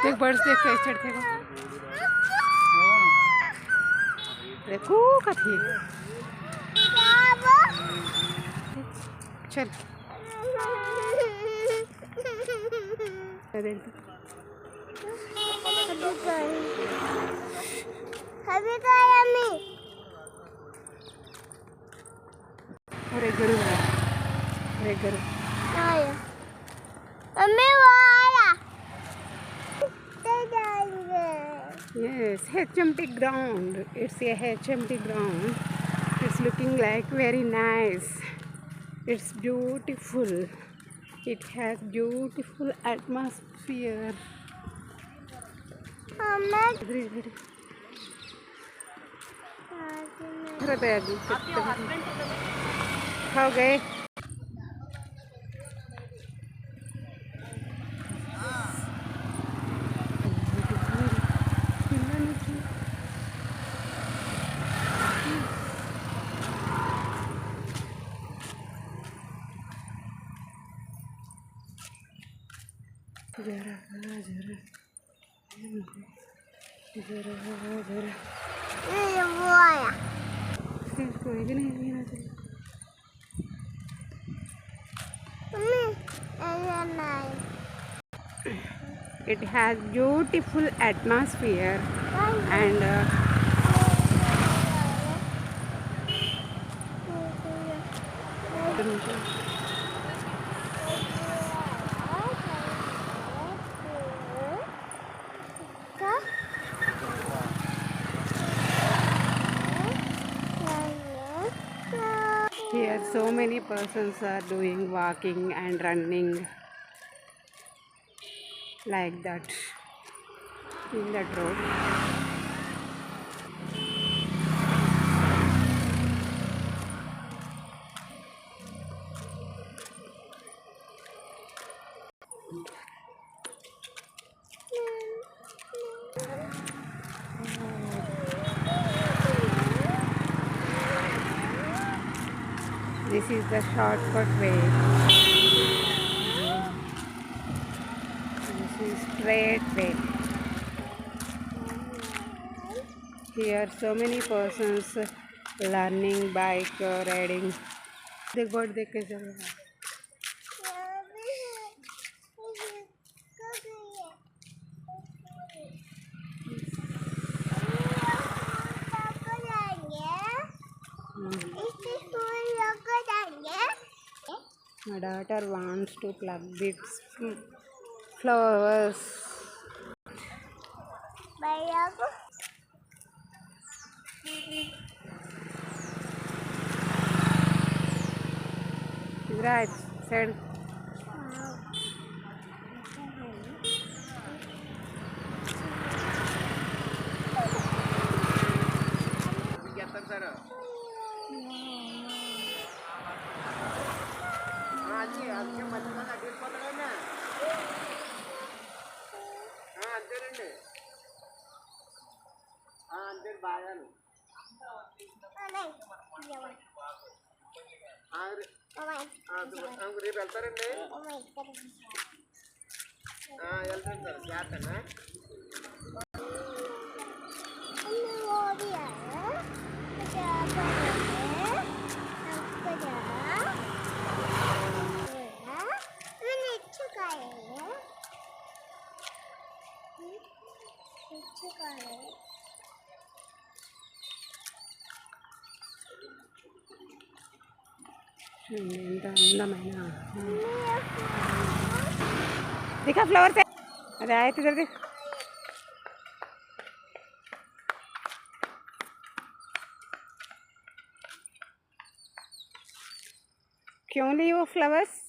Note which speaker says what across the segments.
Speaker 1: देख बर्ड्स देख कैसे चढ़ते हैं देखो कथी चल अरे गुरु अरे गुरु yes HMT ground it's a HMT ground it's looking like very nice it's beautiful it has beautiful atmosphere हो गए जरा जरा जरा जरा कोई भी नहीं it has beautiful atmosphere and here so many persons are doing walking and running like that in that road. This is the shortcut way. This is straight way. Here so many persons learning bike riding. देख board देख के चल रहा है. My daughter wants to pluck these flowers. Right, said. రేపు వెళ్తారండి వెళ్తాను sir జాగ్రత్తనా ఎంత అందమైన दिखा फ्लावर से अरे आए थे जल्दी क्यों ली वो फ्लावर्स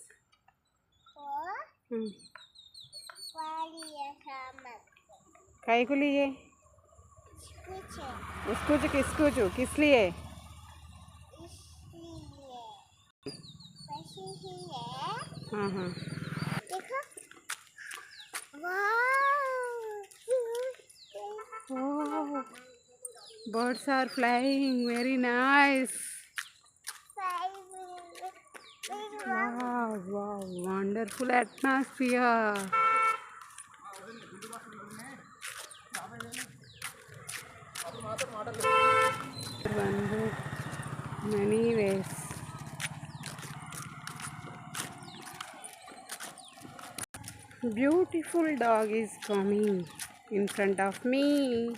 Speaker 1: काहे को लिए उसको किस लिए हाँ हाँ Oh, birds are flying, very nice. Wow, wow, wonderful atmosphere. One book, many ways. Beautiful dog is coming in front of me.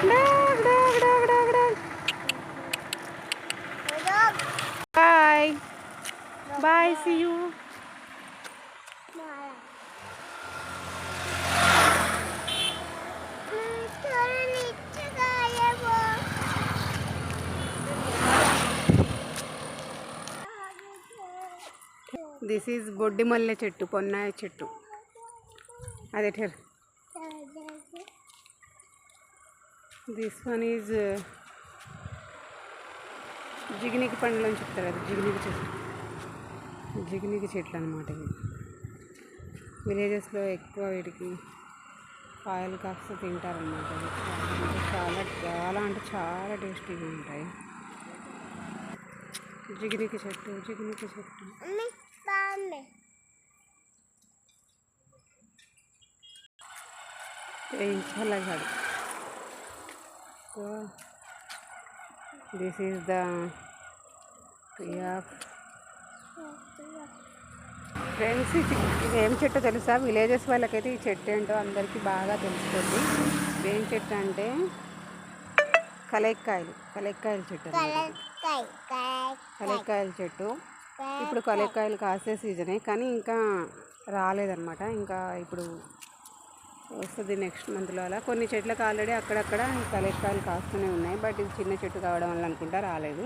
Speaker 1: Dog, dog, dog, dog, dog. Bye. Bye, see you. This is బొడ్డి మల్లె చెట్టు, పొన్నాయ చెట్టు. అదే టెర్. This one is జిగినికి పండ్లు అని చెప్తారు కదా, జిగినికి చెట్టు. జిగినికి చెట్లు అన్నమాట ఇవి. విలేజెస్లో ఎక్కువ వీటికి కాయలు కాస్త తింటారన్నమాట. చాలా చాలా అంటే చాలా టేస్టీగా ఉంటాయి. జిగినికి చెట్టు, జిగినికి చెట్టు. వేయించాలి కాదు. So this is the tree of friends. ఇది ఏం చెట్టు తెలుసా? విలేజెస్ వాళ్ళకైతే ఈ చెట్టు ఏంటో అందరికీ బాగా తెలుస్తుంది. ఏం చెట్టు అంటే కలెక్కాయలు చెట్టు. కలెక్కాయల చెట్టు. ఇప్పుడు కలెక్కాయలు కాసే సీజనే, కానీ ఇంకా రాలేదన్నమాట. ఇంకా ఇప్పుడు వస్తుంది నెక్స్ట్ మంత్లో. అలా కొన్ని చెట్లకు ఆల్రెడీ అక్కడక్కడ కలెక్కాయలు కాస్తూనే ఉన్నాయి. బట్ ఇది చిన్న చెట్టు కావడం వల్ల అనుకుంటా రాలేదు.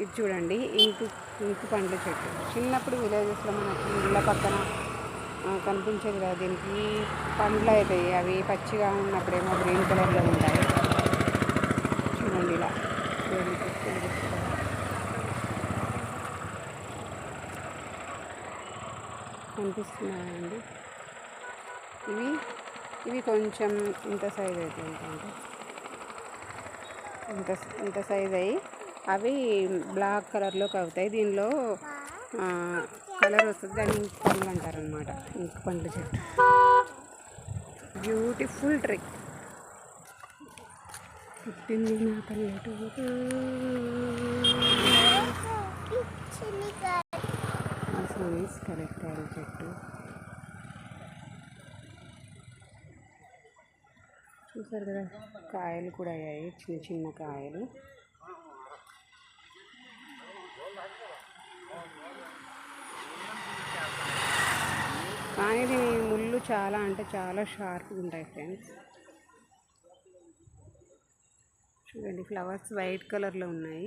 Speaker 1: ఇది చూడండి, ఇంకు పండ్ల చెట్టు. చిన్నప్పుడు విలేజెస్లో మనకి ఇళ్ళ పక్కన కనిపించేది కదా. దీనికి పండ్లు అవుతాయి. అవి పచ్చిగా ఉన్నప్పుడేమో గ్రీన్ కలర్లో ఉంటాయి. చూడండి ఇలా కనిపిస్తున్నాయండి. ఇవి కొంచెం ఇంత సైజ్ అవుతాయి. ఇంత సైజ్ అయ్యి అవి బ్లాక్ కలర్లోకి అవుతాయి. దీనిలో కలర్ వస్తుంది. దాన్ని ఇంకు పండ్లు అంటారనమాట. ఇంకు పండ్ల చెట్టు. Beautiful tree. పుట్టింది నా పల్లెటూరు. కలెక్టారు చెట్టు. చూసారు కదా, కాయలు కూడా అయ్యాయి, చిన్న చిన్న కాయలు. కానీ దీని ముళ్ళు చాలా అంటే చాలా షార్ప్గా ఉంటాయి ఫ్రెండ్స్. చూడండి, ఫ్లవర్స్ వైట్ కలర్లో ఉన్నాయి.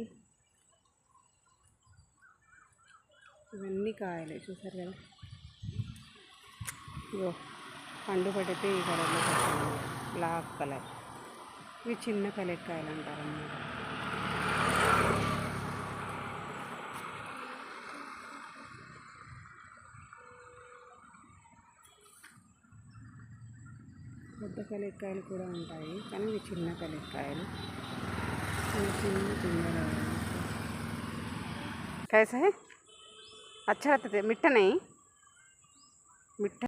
Speaker 1: ఇవన్నీ కాయలే, చూసారు కదా. ఇగో పండు పడితే ఈ కలర్లో వస్తుంది, బ్లాక్ కలర్. ఇవి చిన్న కలెక్కాయలు అంటారన్నమాట. పెద్ద కలెక్కాయలు కూడా ఉంటాయి, కానీ ఇవి చిన్న కలెక్కాయలు. చిన్న कैसा है? अच्छा रहता है, मिठा नहीं, मिठा।